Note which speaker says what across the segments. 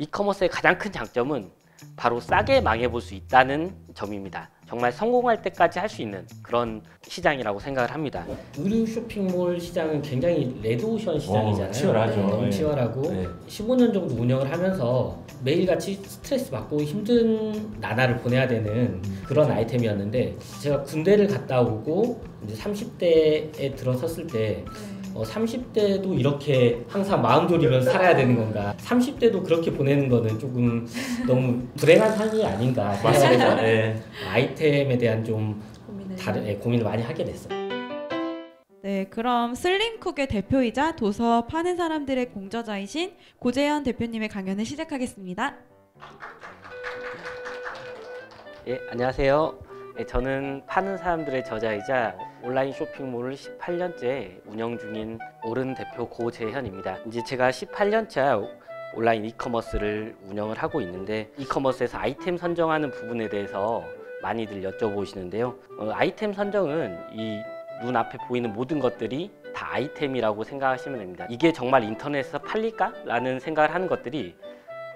Speaker 1: 이커머스의 가장 큰 장점은 바로 싸게 망해볼 수 있다는 점입니다. 정말 성공할 때까지 할 수 있는 그런 시장이라고 생각을 합니다. 의류 쇼핑몰 시장은 굉장히 레드오션 시장이잖아요.
Speaker 2: 치열하죠.
Speaker 1: 너무
Speaker 2: 네.
Speaker 1: 치열하고
Speaker 2: 네.
Speaker 1: 15년 정도 운영을 하면서 매일같이 스트레스 받고 힘든 나날을 보내야 되는 그런 아이템이었는데, 제가 군대를 갔다 오고 이제 30대에 들어섰을 때 30대도 이렇게 항상 마음 졸이면 살아야 되는 건가, 30대도 그렇게 보내는 거는 조금 너무 불행한 삶이 아닌가 생각해서
Speaker 2: 네.
Speaker 1: 아이템에 대한 좀
Speaker 3: 고민을.
Speaker 1: 고민을 많이 하게 됐어요.
Speaker 3: 네, 그럼 슬림쿡의 대표이자 도서 파는 사람들의 공저자이신 고재현 대표님의 강연을 시작하겠습니다.
Speaker 1: 예, 안녕하세요. 예, 저는 파는 사람들의 저자이자 온라인 쇼핑몰을 18년째 운영 중인 오른 대표 고재현입니다. 이제 제가 18년차 온라인 이커머스를 운영을 하고 있는데, 이커머스에서 아이템 선정하는 부분에 대해서 많이들 여쭤보시는데요. 아이템 선정은 이 눈앞에 보이는 모든 것들이 다 아이템이라고 생각하시면 됩니다. 이게 정말 인터넷에서 팔릴까? 라는 생각을 하는 것들이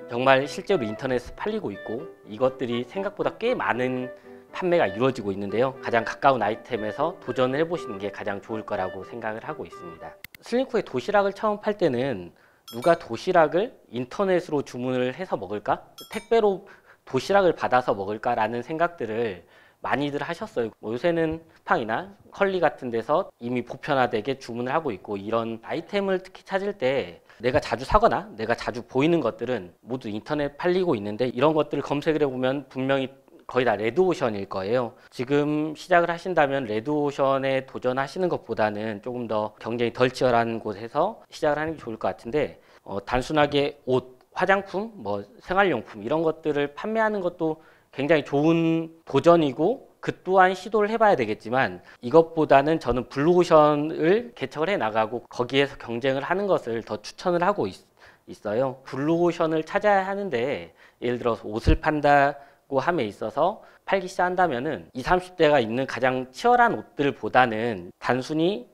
Speaker 1: 정말 실제로 인터넷에서 팔리고 있고, 이것들이 생각보다 꽤 많은 판매가 이루어지고 있는데요. 가장 가까운 아이템에서 도전을 해보시는 게 가장 좋을 거라고 생각을 하고 있습니다. 슬림쿡의 도시락을 처음 팔 때는 누가 도시락을 인터넷으로 주문을 해서 먹을까? 택배로 도시락을 받아서 먹을까라는 생각들을 많이들 하셨어요. 요새는 쿠팡이나 컬리 같은 데서 이미 보편화되게 주문을 하고 있고, 이런 아이템을 특히 찾을 때 내가 자주 사거나 내가 자주 보이는 것들은 모두 인터넷 팔리고 있는데, 이런 것들을 검색을 해보면 분명히 거의 다 레드오션일 거예요. 지금 시작을 하신다면 레드오션에 도전하시는 것보다는 조금 더 경쟁이 덜 치열한 곳에서 시작을 하는 게 좋을 것 같은데, 단순하게 옷, 화장품, 생활용품 이런 것들을 판매하는 것도 굉장히 좋은 도전이고, 그 또한 시도를 해봐야 되겠지만, 이것보다는 저는 블루오션을 개척을 해 나가고 거기에서 경쟁을 하는 것을 더 추천을 하고 있어요. 블루오션을 찾아야 하는데, 예를 들어서 옷을 판다고 함에 있어서 팔기 시작한다면은 20, 30대가 입는 가장 치열한 옷들보다는 단순히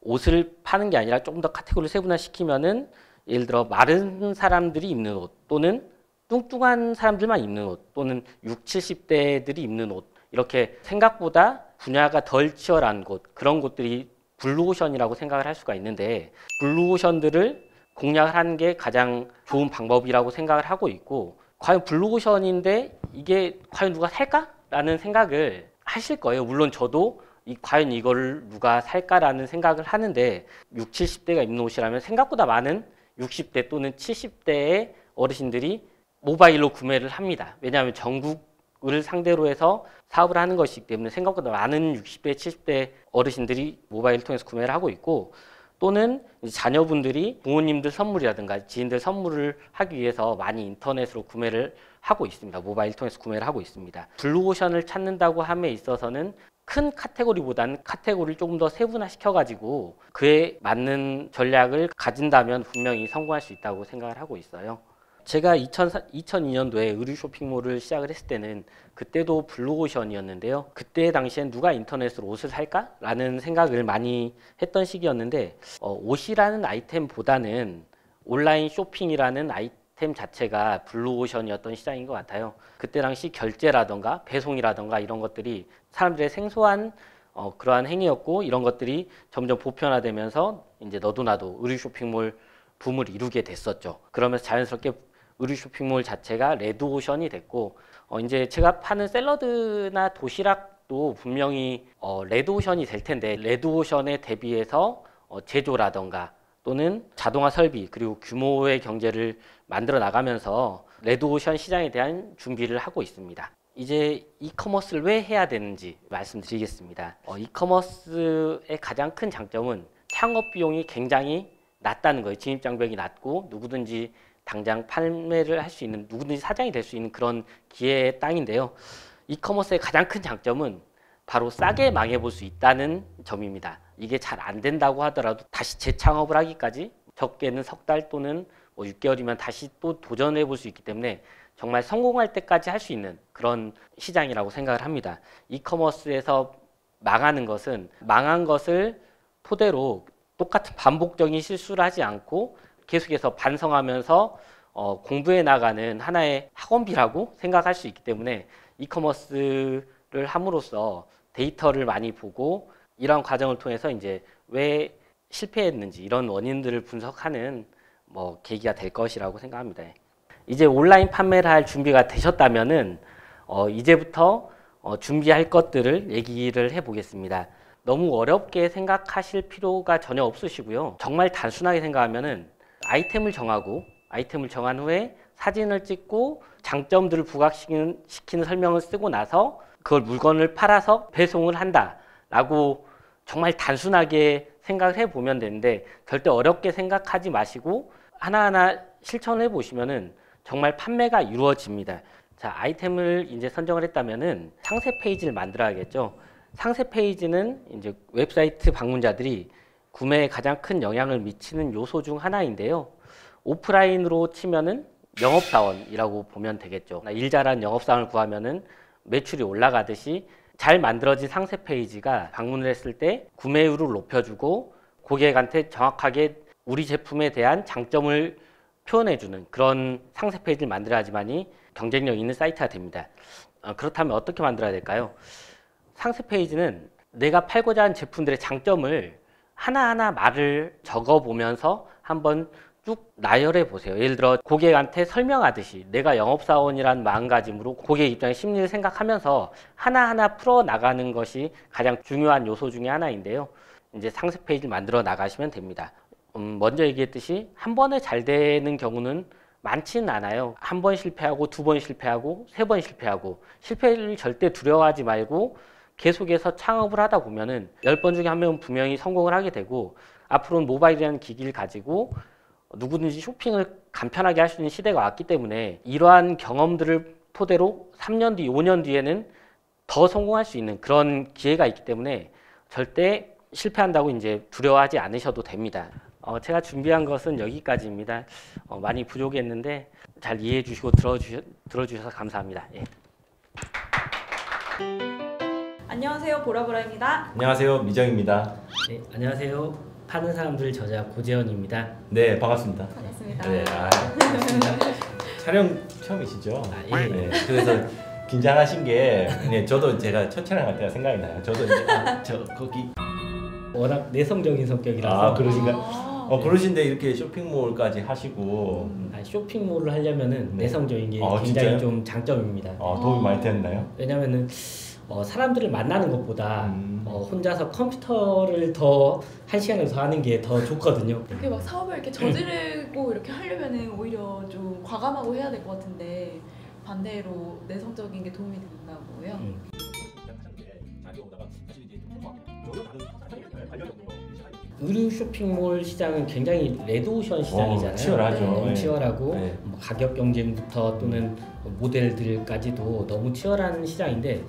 Speaker 1: 옷을 파는 게 아니라 조금 더 카테고리를 세분화시키면은, 예를 들어 마른 사람들이 입는 옷, 또는 뚱뚱한 사람들만 입는 옷, 또는 60, 70대들이 입는 옷, 이렇게 생각보다 분야가 덜 치열한 곳, 그런 곳들이 블루오션이라고 생각을 할 수가 있는데, 블루오션들을 공략을 하는 게 가장 좋은 방법이라고 생각을 하고 있고, 과연 블루오션인데 이게 과연 누가 살까? 라는 생각을 하실 거예요. 물론 저도 과연 이걸 누가 살까라는 생각을 하는데, 60, 70대가 입는 옷이라면 생각보다 많은 60대 또는 70대의 어르신들이 모바일로 구매를 합니다. 왜냐하면 전국을 상대로 해서 사업을 하는 것이기 때문에 생각보다 많은 60대, 70대 어르신들이 모바일을 통해서 구매를 하고 있고, 또는 자녀분들이 부모님들 선물이라든가 지인들 선물을 하기 위해서 많이 인터넷으로 구매를 하고 있습니다. 모바일 통해서 구매를 하고 있습니다. 블루오션을 찾는다고 함에 있어서는 큰 카테고리보다는 카테고리를 조금 더 세분화시켜가지고 그에 맞는 전략을 가진다면 분명히 성공할 수 있다고 생각을 하고 있어요. 제가 2002년도에 의류 쇼핑몰을 시작을 했을 때는 그때도 블루오션이었는데요. 그때 당시엔 누가 인터넷으로 옷을 살까? 라는 생각을 많이 했던 시기였는데, 옷이라는 아이템보다는 온라인 쇼핑이라는 아이템 자체가 블루오션이었던 시장인 것 같아요. 그때 당시 결제라던가 배송이라던가 이런 것들이 사람들의 생소한 그러한 행위였고, 이런 것들이 점점 보편화되면서 이제 너도 나도 의류 쇼핑몰 붐을 이루게 됐었죠. 그러면서 자연스럽게 의류 쇼핑몰 자체가 레드오션이 됐고, 이제 제가 파는 샐러드나 도시락도 분명히 레드오션이 될 텐데, 레드오션에 대비해서 제조라던가 또는 자동화 설비, 그리고 규모의 경제를 만들어 나가면서 레드오션 시장에 대한 준비를 하고 있습니다. 이제 이커머스를 왜 해야 되는지 말씀드리겠습니다. 이커머스의 가장 큰 장점은 창업 비용이 굉장히 낮다는 거예요. 진입 장벽이 낮고 누구든지 당장 판매를 할 수 있는, 누구든지 사장이 될 수 있는 그런 기회의 땅인데요. 이커머스의 가장 큰 장점은 바로 싸게 망해볼 수 있다는 점입니다. 이게 잘 안 된다고 하더라도 다시 재창업을 하기까지 적게는 석 달 또는 6개월이면 다시 또 도전해 볼 수 있기 때문에 정말 성공할 때까지 할 수 있는 그런 시장이라고 생각을 합니다. 이커머스에서 망하는 것은 망한 것을 토대로 똑같은 반복적인 실수를 하지 않고 계속해서 반성하면서 공부해 나가는 하나의 학원비라고 생각할 수 있기 때문에 이커머스를 함으로써 데이터를 많이 보고 이러한 과정을 통해서 이제 왜 실패했는지 이런 원인들을 분석하는 계기가 될 것이라고 생각합니다. 이제 온라인 판매를 할 준비가 되셨다면은 이제부터 준비할 것들을 얘기를 해보겠습니다. 너무 어렵게 생각하실 필요가 전혀 없으시고요. 정말 단순하게 생각하면은 아이템을 정한 후에 사진을 찍고 장점들을 부각시키는 설명을 쓰고 나서 그걸 물건을 팔아서 배송을 한다라고 정말 단순하게 생각을 해보면 되는데 절대 어렵게 생각하지 마시고 하나하나 실천을 해보시면은 정말 판매가 이루어집니다. 자, 아이템을 이제 선정을 했다면은 상세 페이지를 만들어야겠죠. 상세 페이지는 이제 웹사이트 방문자들이 구매에 가장 큰 영향을 미치는 요소 중 하나인데요. 오프라인으로 치면은 영업사원이라고 보면 되겠죠. 일 잘한 영업사원을 구하면은 매출이 올라가듯이 잘 만들어진 상세 페이지가 방문을 했을 때 구매율을 높여주고 고객한테 정확하게 우리 제품에 대한 장점을 표현해주는 그런 상세 페이지를 만들어야지만이 경쟁력 있는 사이트가 됩니다. 그렇다면 어떻게 만들어야 될까요? 상세 페이지는 내가 팔고자 하는 제품들의 장점을 하나하나 말을 적어보면서 한번 쭉 나열해 보세요. 예를 들어 고객한테 설명하듯이 내가 영업사원이라는 마음가짐으로 고객 입장의 심리를 생각하면서 하나하나 풀어나가는 것이 가장 중요한 요소 중에 하나인데요. 이제 상세 페이지를 만들어 나가시면 됩니다. 먼저 얘기했듯이 한 번에 잘 되는 경우는 많지는 않아요. 한 번 실패하고 두 번 실패하고 세 번 실패하고 실패를 절대 두려워하지 말고 계속해서 창업을 하다 보면은 10번 중에 한 명은 분명히 성공을 하게 되고 앞으로는 모바일이라는 기기를 가지고 누구든지 쇼핑을 간편하게 할 수 있는 시대가 왔기 때문에 이러한 경험들을 토대로 3년 뒤, 5년 뒤에는 더 성공할 수 있는 그런 기회가 있기 때문에 절대 실패한다고 이제 두려워하지 않으셔도 됩니다. 제가 준비한 것은 여기까지입니다. 많이 부족했는데 잘 이해해 주시고 들어주셔서 감사합니다. 예.
Speaker 3: 안녕하세요, 보라보라입니다.
Speaker 2: 안녕하세요, 미정입니다.
Speaker 1: 네, 안녕하세요. 파는 사람들 저자 고재현입니다.
Speaker 2: 네, 반갑습니다.
Speaker 3: 반갑습니다.
Speaker 2: 네, 반갑습니다. 촬영 처음이시죠?
Speaker 1: 예.
Speaker 2: 네, 그래서 긴장하신 게 네, 저도 제가 첫 촬영할 때가 생각이 나요. 저도 이제 저 거기
Speaker 1: 워낙 내성적인 성격이라서
Speaker 2: 그러신가요? 그러신데 이렇게 쇼핑몰까지 하시고
Speaker 1: 쇼핑몰을 하려면은
Speaker 2: 네.
Speaker 1: 내성적인 게
Speaker 2: 진짜요?
Speaker 1: 굉장히 좀 장점입니다.
Speaker 2: 도움이 많이 됐나요?
Speaker 1: 왜냐면은 사람들을 만나는 것보다 혼자서 컴퓨터를 더 1시간을 더 하는 게 더 좋거든요.
Speaker 4: 이렇게 막 사업을 이렇게 저지르고 이렇게 하려면은 오히려 좀 과감하고 해야 될 것 같은데 반대로 내성적인 게 도움이 된다고요?
Speaker 1: 의류 쇼핑몰 시장은 굉장히 레드오션 시장이잖아요.
Speaker 2: 치열하죠.
Speaker 1: 너무
Speaker 2: 네.
Speaker 1: 치열하고
Speaker 2: 네.
Speaker 1: 가격 경쟁부터 또는 모델들까지도 너무 치열한 시장인데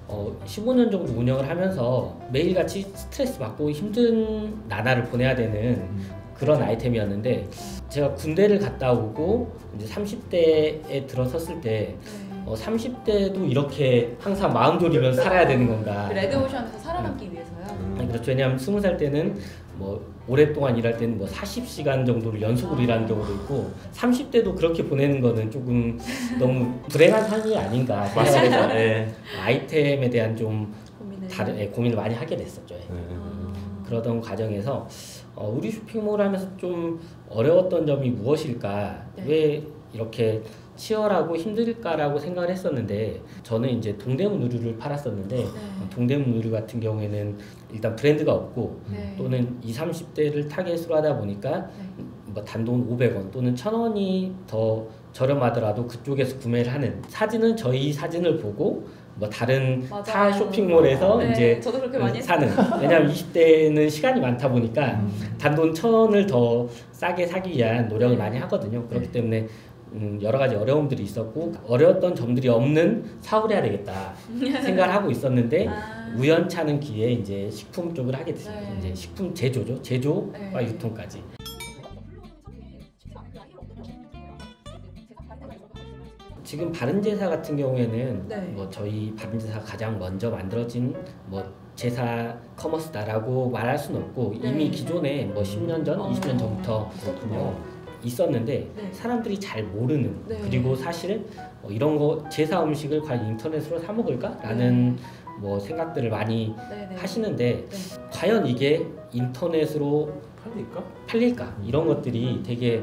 Speaker 1: 15년 정도 운영을 하면서 매일같이 스트레스 받고 힘든 나날을 보내야 되는 그런 아이템이었는데 제가 군대를 갔다 오고 이제 30대에 들어섰을 때 30대도 이렇게 항상 마음 졸이면서 살아야 되는 건가.
Speaker 4: 레드오션에서 살아남기 위해서요?
Speaker 1: 그렇죠. 왜냐하면 20살 때는 오랫동안 일할 때는 40시간 정도를 연속으로 일하는 경우도 있고 30대도 그렇게 보내는 거는 조금 너무 불행한 삶이 아닌가 생각해서
Speaker 2: 네.
Speaker 1: 아이템에 대한 좀
Speaker 4: 고민을.
Speaker 1: 고민을 많이 하게 됐었죠. 그러던 과정에서 우리 쇼핑몰 하면서 좀 어려웠던 점이 무엇일까?
Speaker 4: 네.
Speaker 1: 왜 이렇게 치열하고 힘들까라고 생각을 했었는데 저는 이제 동대문 의류를 팔았었는데 동대문 의류 같은 경우에는 일단 브랜드가 없고 또는 20, 30대를 타겟으로 하다 보니까 단돈 500원 또는 1,000원이 더 저렴하더라도 그쪽에서 구매를 하는 사진은 저희 사진을 보고 다른 타 쇼핑몰에서 이제
Speaker 4: 저도 그렇게 많이
Speaker 1: 사는 왜냐하면 20대는 시간이 많다 보니까 단돈 1,000원을 더 싸게 사기 위한 노력을 많이 하거든요. 그렇기 때문에 여러 가지 어려움들이 있었고 어려웠던 점들이 없는 사업을 해야 되겠다 생각을 하고 있었는데 우연찮은 기회에 이제 식품 쪽을 하게 됐습니다. 이제 식품 제조죠. 제조와 유통까지. 지금 바른제사 같은 경우에는 저희 바른제사 가장 먼저 만들어진 제사 커머스다라고 말할 수는 없고 이미 기존에 10년 전, 20년 전부터 있었는데
Speaker 4: 네.
Speaker 1: 사람들이 잘 모르는
Speaker 4: 네.
Speaker 1: 그리고 사실 이런 거 제사 음식을 과연 인터넷으로 사 먹을까라는 뭐 생각들을 많이
Speaker 4: 네네.
Speaker 1: 하시는데
Speaker 4: 네.
Speaker 1: 과연 이게 인터넷으로
Speaker 2: 팔릴까?
Speaker 1: 팔릴까? 이런 것들이 되게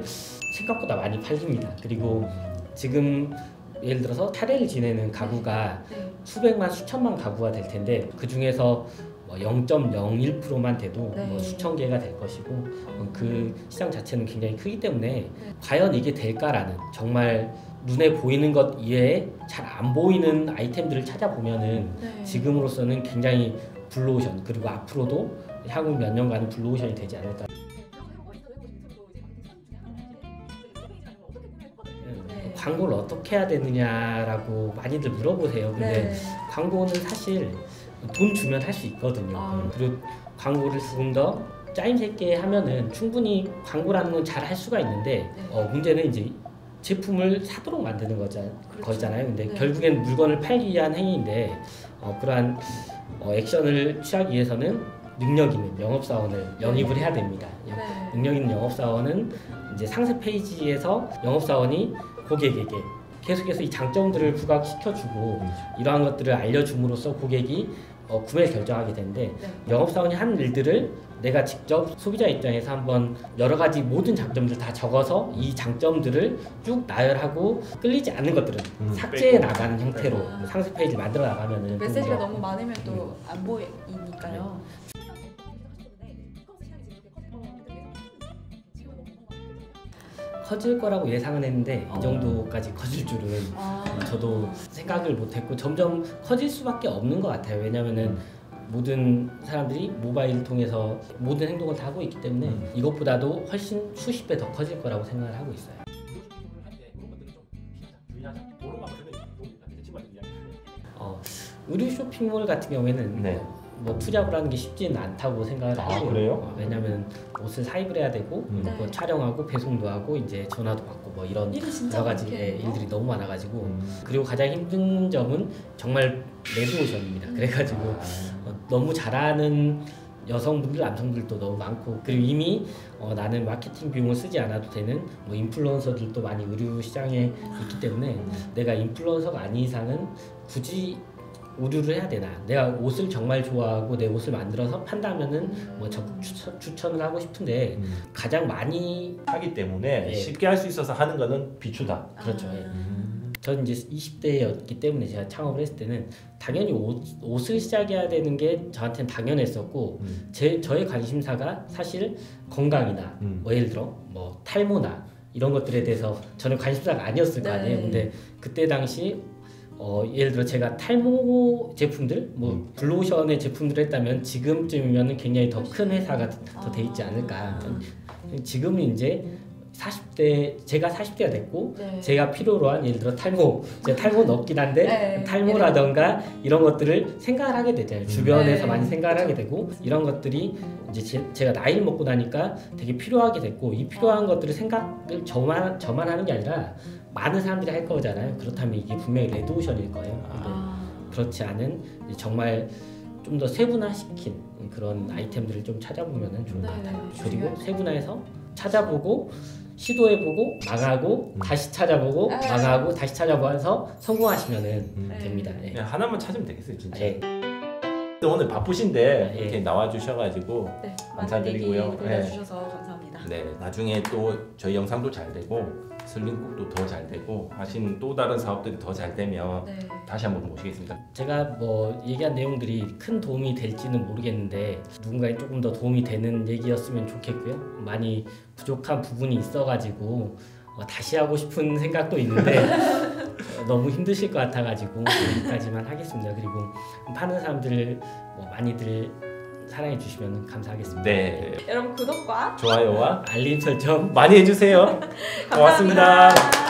Speaker 1: 생각보다 많이 팔립니다. 그리고 지금 예를 들어서 차례를 지내는 가구가
Speaker 4: 네.
Speaker 1: 수백만 수천만 가구가 될 텐데 그 중에서 0.01%만 돼도
Speaker 4: 네.
Speaker 1: 뭐 수천 개가 될 것이고 그 시장 자체는 굉장히 크기 때문에
Speaker 4: 네.
Speaker 1: 과연 이게 될까라는 정말 눈에 보이는 것 이외에 잘 안 보이는 아이템들을 찾아보면은
Speaker 4: 네.
Speaker 1: 지금으로서는 굉장히 블루오션 그리고 앞으로도 향후 몇 년간은 블루오션이 되지 않을까.
Speaker 4: 네.
Speaker 1: 광고를 어떻게 해야 되느냐라고 많이들 물어보세요. 근데
Speaker 4: 네.
Speaker 1: 광고는 사실 돈 주면 할 수 있거든요.
Speaker 4: 아.
Speaker 1: 그리고 광고를 조금 더 짜임새 있게 하면은 충분히 광고라는 건 잘 할 수가 있는데
Speaker 4: 네.
Speaker 1: 문제는 이제 제품을 사도록 만드는
Speaker 4: 그렇죠.
Speaker 1: 거잖아요. 근데
Speaker 4: 네.
Speaker 1: 결국엔 물건을 팔기 위한 행위인데 그러한 액션을 취하기 위해서는 능력 있는 영업사원을 영입을 해야 됩니다.
Speaker 4: 네.
Speaker 1: 능력 있는 영업사원은 이제 상세 페이지에서 영업사원이 고객에게 계속해서 이 장점들을 부각시켜주고 이러한 것들을 알려줌으로써 고객이 구매를 결정하게 되는데
Speaker 4: 네.
Speaker 1: 영업사원이 한 일들을 내가 직접 소비자 입장에서 한번 여러 가지 모든 장점들 다 적어서 이 장점들을 쭉 나열하고 끌리지 않는 것들은 삭제해
Speaker 2: 빼고.
Speaker 1: 나가는 형태로
Speaker 4: 아.
Speaker 1: 상세 페이지를 만들어 나가면은
Speaker 4: 메시지가
Speaker 1: 좀 더
Speaker 4: 너무 많으면 또 안 보이니까요.
Speaker 1: 커질 거라고 예상은 했는데
Speaker 4: 어.
Speaker 1: 이 정도까지 커질 줄은
Speaker 4: 아.
Speaker 1: 저도 생각을 못했고 점점 커질 수밖에 없는 것 같아요. 왜냐면은 모든 사람들이 모바일을 통해서 모든 행동을 다 하고 있기 때문에 이것보다도 훨씬 수십 배 더 커질 거라고 생각을 하고 있어요. 의류 쇼핑몰 같은 경우에는
Speaker 2: 네.
Speaker 1: 뭐 투잡을 하는 게 쉽지는 않다고 생각을
Speaker 2: 아,
Speaker 1: 하고
Speaker 2: 그래요?
Speaker 1: 왜냐면 옷을 사입을 해야 되고
Speaker 4: 네.
Speaker 1: 뭐 촬영하고 배송도 하고 이제 전화도 받고 뭐 이런
Speaker 4: 일이 진짜
Speaker 1: 여러 가지
Speaker 4: 많겠네요.
Speaker 1: 일들이 너무 많아가지고 그리고 가장 힘든 점은 정말 레드오션입니다. 그래가지고 너무 잘하는 여성분들, 남성들도 너무 많고 그리고 이미 나는 마케팅 비용을 쓰지 않아도 되는 뭐 인플루언서들도 많이 의류 시장에 있기 때문에 내가 인플루언서가 아닌 이상은 굳이 의류를 해야 되나? 내가 옷을 정말 좋아하고 내 옷을 만들어서 판다면은 뭐 적극 추천을 하고 싶은데 가장 많이
Speaker 2: 하기 때문에
Speaker 1: 네.
Speaker 2: 쉽게 할 수 있어서 하는 거는 비추다.
Speaker 1: 그렇죠. 예. 저는 이제 20대였기 때문에 제가 창업을 했을 때는 당연히 옷을 시작해야 되는 게 저한테는 당연했었고 저의 관심사가 사실 건강이나 뭐 예를 들어 뭐 탈모나 이런 것들에 대해서 저는 관심사가 아니었을 거 아니에요.
Speaker 4: 네.
Speaker 1: 근데 그때 당시 예를 들어 제가 탈모 제품들 뭐 블루오션의 제품들을 했다면 지금쯤이면 굉장히 더 큰 회사가 더 돼 있지 않을까. 지금은 이제 40대 제가 40대가 됐고
Speaker 4: 네.
Speaker 1: 제가 필요로 한 예를 들어 탈모 제가 탈모는 없긴 한데
Speaker 4: 네.
Speaker 1: 탈모라던가 이런 것들을 생각을 하게 되잖아요. 주변에서
Speaker 4: 네.
Speaker 1: 많이 생각을 하게 되고 이런 것들이 이제 제가 나이를 먹고 나니까 되게 필요하게 됐고 이 필요한 것들을 생각을 저만 하는 게 아니라 많은 사람들이 할 거잖아요. 그렇다면 이게 분명히 레드오션일 거예요. 근데 그렇지 않은 정말 좀 더 세분화시킨 그런 아이템들을 좀 찾아보면 좋을 것
Speaker 4: 네,
Speaker 1: 같아요.
Speaker 4: 네.
Speaker 1: 그리고 세분화해서 찾아보고 시도해보고 망하고 다시 찾아보고 망하고 다시 찾아보면서 성공하시면은 됩니다. 예.
Speaker 2: 그냥 하나만 찾으면 되겠어요, 진짜.
Speaker 1: 예.
Speaker 2: 오늘 바쁘신데
Speaker 1: 예.
Speaker 2: 이렇게 나와주셔가지고
Speaker 4: 네.
Speaker 2: 감사드리고요.
Speaker 4: 많은 얘기 들려주셔서 감사합니다.
Speaker 2: 네, 나중에 또 저희 영상도 잘 되고 슬림쿡도 더 잘 되고 하시는 또 다른 사업들이 더 잘 되면
Speaker 4: 네.
Speaker 2: 다시 한번 모시겠습니다.
Speaker 1: 제가 뭐 얘기한 내용들이 큰 도움이 될지는 모르겠는데 누군가에 조금 더 도움이 되는 얘기였으면 좋겠고요. 많이 부족한 부분이 있어가지고 다시 하고 싶은 생각도 있는데 너무 힘드실 것 같아가지고 여기까지만 하겠습니다. 그리고 파는 사람들 뭐 많이들 사랑해 주시면 감사하겠습니다.
Speaker 2: 네,
Speaker 4: 여러분 구독과
Speaker 2: 좋아요와
Speaker 1: 알림 설정
Speaker 2: 많이 해주세요. 고맙습니다.
Speaker 4: 감사합니다.